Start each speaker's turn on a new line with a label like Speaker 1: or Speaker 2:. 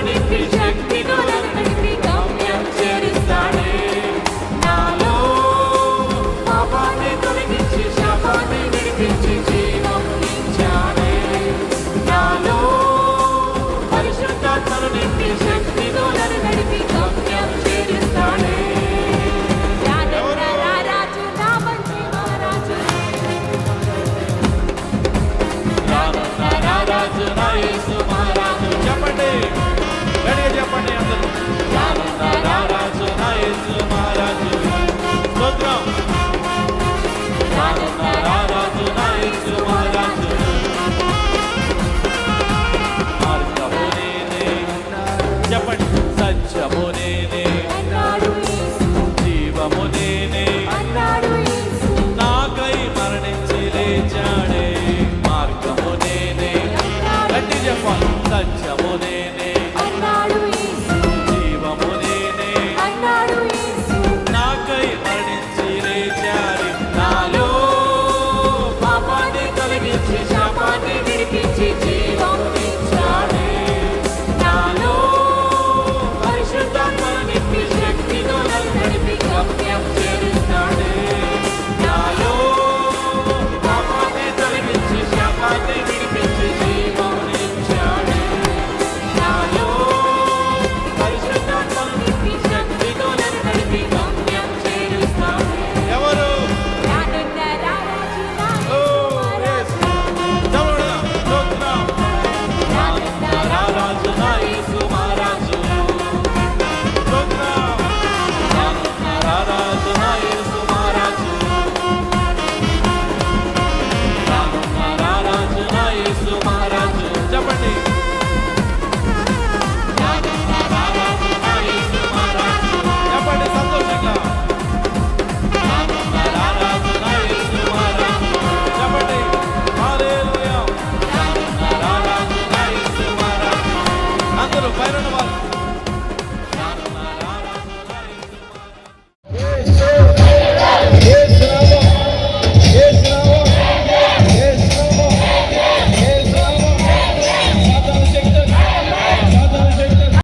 Speaker 1: నింపి శక్తితో నన్ను నడిపి గమ్యం చేరుస్తాడే. నాలో పాపాన్ని తొలగించి శాపాన్ని విడిపించి జీవం ఇచ్చాడే. నాలో పరిశుద్ధాత్మను నింపి శక్తితో నన్ను నడిపి గమ్యం చేరుస్తాడే. రారాజు నా యేసు మహారాజు. చెప్పండి, గట్టిగా చెప్పండి అందరూ. రారాజు నా యేసు మహారాజు. స్తోత్రం. రారాజు నా యేసు మహారాజు. మార్గము నేనే, చెప్పండి, సత్యము నేనే, జీవము నేనే, నాకై మరణించి లేచాడే. మార్గము నేనే, గట్టి చెప్పాలి, సత్యము నేనే, జీవము నేనే, నాకై మరణించి లేచాడే. నాలో పాపాన్ని తొలగించి శాపాన్ని విడిపించి జీవం ఇచ్చాడే. నాలో పరిశుద్ధాత్మను నింపి శక్తితో నన్ను నడిపి గమ్యం చేరుస్తాడే. నాలో పాపాన్ని తొలగించి శాపాన్ని విడిపించి జీవం ఇచ్చాడే. నాలో పరిశుద్ధాత్మను నింపి శక్తితో నన్ను నడిపి గమ్యం చేరుస్తాడే. ఎవరు? రారాజు నా యేసు మహారాజు. రారాజు నా యేసు మహారాజు. రారాజు నా యేసు మహారాజు. చెప్పండి, రారాజు నా యేసు మహారాజు. చెప్పండి సంతోషంగా. రారాజు నా యేసు మహారాజు. చెప్పండి, హల్లెలూయా. రారాజు నా యేసు మహారాజు. అందరూ పైన వాళ్ళు